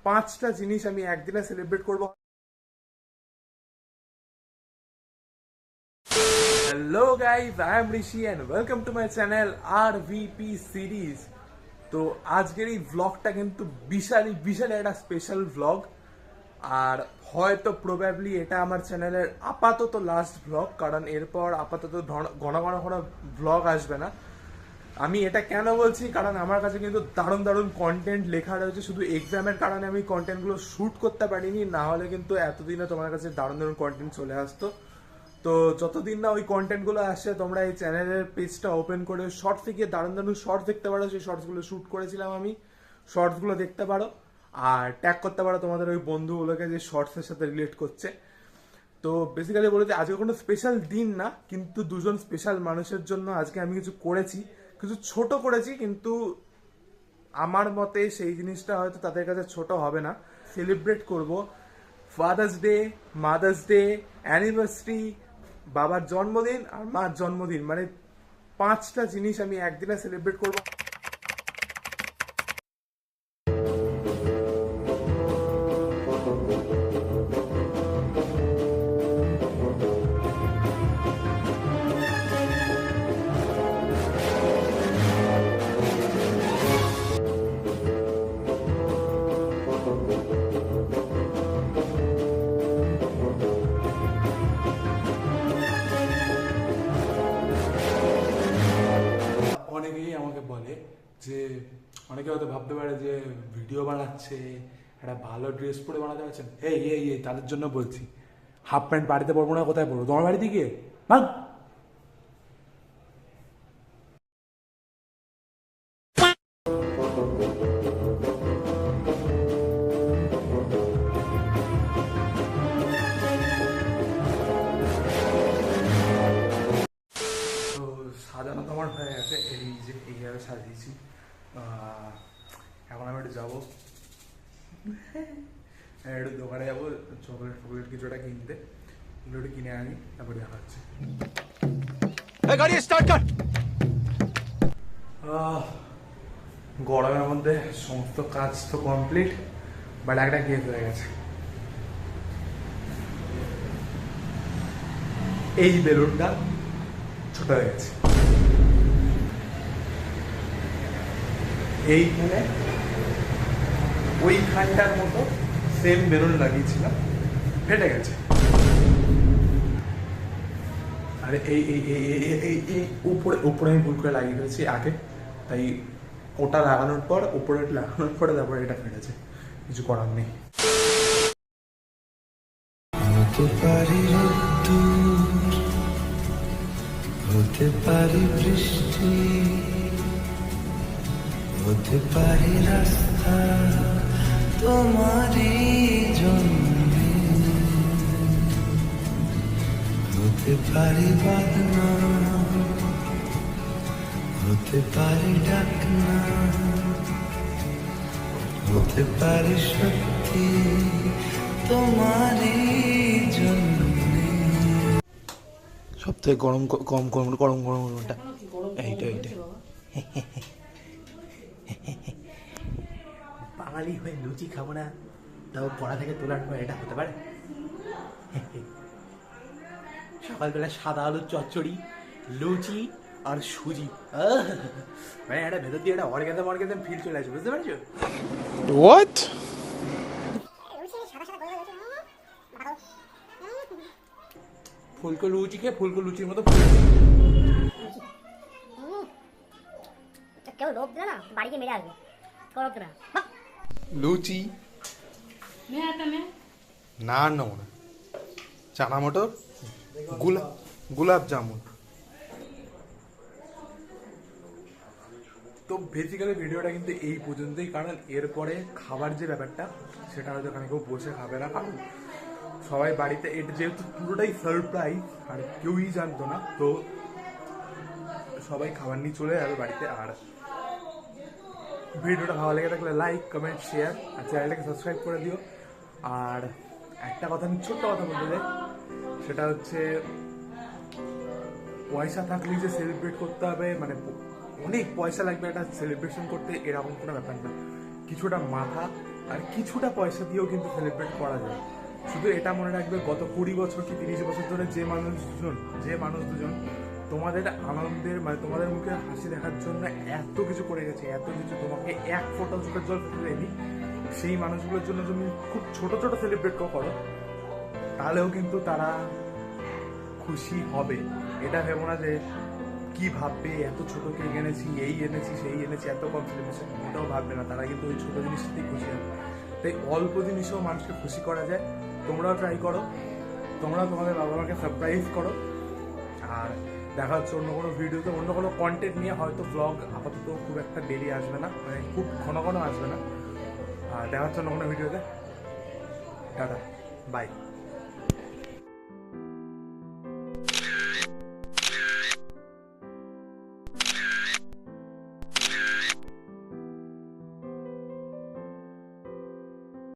5টা জিনিস আমি একদিনে সেলিব্রেট করব। Hello guys, I am Rishi and welcome to my channel RVP series. তো আজকের এই ব্লগটা কিন্তু বিশাল একটা স্পেশাল ব্লগ। আর হয়তো প্রবাবলি এটা আমার চ্যানেলের আপাতত লাস্ট ব্লগ, কারণ এরপর আপাতত ঘন ঘন ব্লগ আসবে না। আমি এটা কেন বলছি, কারণ আমার কাছে কিন্তু দারুণ কন্টেন্ট লেখা রয়েছে। শুধু এক্সামের কারণে আমি কন্টেন্টগুলো শ্যুট করতে পারিনি, না হলে কিন্তু এতদিনে তোমার কাছে দারুণ কন্টেন্ট চলে আসতো। তো যতদিন না ওই কন্টেন্টগুলো আসে, তোমরা এই চ্যানেলের পেজটা ওপেন করে শর্টসে গিয়ে দারুণ শর্টস দেখতে পারো। সেই শর্টসগুলো শ্যুট করেছিলাম আমি, শর্টসগুলো দেখতে পারো আর ট্যাগ করতে পারো তোমাদের ওই বন্ধুগুলোকে যে শর্টসের সাথে রিলেট করছে। তো বেসিক্যালি বলে যে আজকে কোনো স্পেশাল দিন না, কিন্তু দুজন স্পেশাল মানুষের জন্য আজকে আমি কিছু করেছি, কিছু ছোট করেছি, কিন্তু আমার মতে সেই জিনিসটা হয়তো তাদের কাছে ছোট হবে না। সেলিব্রেট করব father's day, mother's day, anniversary, বাবার জন্মদিন আর মার জন্মদিন, মানে 5টা জিনিস আমি একদিনে সেলিব্রেট করব। অনেকেই আমাকে বলে যে, অনেকে হয়তো ভাবতে পারে যে ভিডিও বানাচ্ছে, একটা ভালো ড্রেস পরে বানাতে পারছেন। এই তাদের জন্য বলছি, হাফ প্যান্ট বাড়িতে পরবো না, কোথায় পরবো? তোমার বাড়িতে গিয়ে ভাগ। তো সাজানো তো আমার হয়ে গেছে, এই যে এইভাবে সাজিয়েছি। এখন আমি একটু যাবো, একটু দোকানে যাবো, চকলেট কিছু একটা কিনতে, একটু কিনে আনি, তারপরে দেখা হচ্ছে। গরমের মধ্যে সমস্ত কাজ তো কমপ্লিট, বাট একটা কেস হয়ে গেছে। এই বেলুনটা ছোট হয়ে গেছে, এইখানে ওইখানটার মতো সেম বেলুন লাগিয়েছিলাম, ফেটে গেছে। আরে এই এই এই এই উপরে আমি ভুল করে লাগিয়ে ফেলেছি আগে, তাই ওটা লাগানোর পর, উপরে লাগানোর পরে তারপরে এটা ফেটেছে, কিছু করার নেই। হতে পারি রোদ্দুর, হতে পারি বৃষ্টি, হতে পারি রাস্তা তোমারই জন্যে, হতে পারি বাদনা, হতে পারি ডাকনা, হতে পারি সত্যি তোমারই জন্যে। সবথেকে গরম গরমটা এইটা বাঙালি হয়ে লুচি খাবো না, তাও পড়া থেকে তোলার পর এটা হতে পারে? সকালবেলা সাদা আলুর চচ্চড়ি, লুচি আর সুজি, মানে একটা ভেতর দিয়ে একটা অর্গাজম ফিল চলে আসে, বুঝতে পারছো? What? ফুলকো লুচি খেয়ে ফুলকো লুচির মতো কেউ লোভ দিল না, বাড়িতে মেরে আসবে, করো না লুচি না চানা মটর, গোলাপ জামুন। তো বেসিক্যালি ভিডিওটা কিন্তু এই পর্যন্তই, কারণ এরপরে খাবার যে ব্যাপারটা সেটা হয়তো এখানে কেউ বসে খাবে না, কারণ সবাই বাড়িতে, এটা যেহেতু পুরোটাই সারপ্রাইজ আর কেউই জানতো না, তো সবাই খাবার নিয়ে চলে যাবে বাড়িতে। আর ভিডিওটা ভালো লেগে থাকলে লাইক, কমেন্ট, শেয়ার আর চ্যানেলটাকে সাবস্ক্রাইব করে দিও। আর একটা কথা, আমি ছোট্ট কথা বলতে চাই, সেটা হচ্ছে পয়সা থাকলেই যে সেলিব্রেট করতে হবে, মানে অনেক পয়সা লাগবে একটা সেলিব্রেশন করতে, এরকম কোনো ব্যাপার না। কিছুটা মাথা আর কিছুটা পয়সা দিয়েও কিন্তু সেলিব্রেট করা যায়। শুধু এটা মনে রাখবে, গত 20 বছর কি 30 বছর ধরে যে মানুষ দুজন তোমাদের আনন্দের মানে তোমাদের মুখে হাসি দেখার জন্য এত কিছু করে গেছে, এত কিছু, তোমাকে এক ফোঁটা চোখের জল ফেলে দেয়নি, সেই মানুষগুলোর জন্য তুমি খুব ছোট ছোট সেলিব্রেট করো, তাহলেও কিন্তু তারা খুশি হবে। এটা ভেবো না যে কি ভাববে, এত ছোট কেক এনেছি, এই এনেছি সেই এনেছি, এত কম সেলিব্রেশন, ওটাও ভাববে না। তারা কিন্তু ওই ছোট জিনিসটাতেই খুশি হবে। তাই অল্প জিনিসেও মানুষকে খুশি করা যায়। তোমরাও ট্রাই করো, তোমরাও তোমাদের বাবা মাকে সারপ্রাইজ করো। আর দেখা হচ্ছে অন্য কোনো ভিডিওতে, অন্য কোনো কন্টেন্ট নিয়ে। হয়তো ব্লগ আপাতত খুব একটা ডেলি আসবে না, মানে খুব ঘন ঘন আসবে না। আর দেখা হচ্ছে অন্য কোনো ভিডিওতে। Tata, by.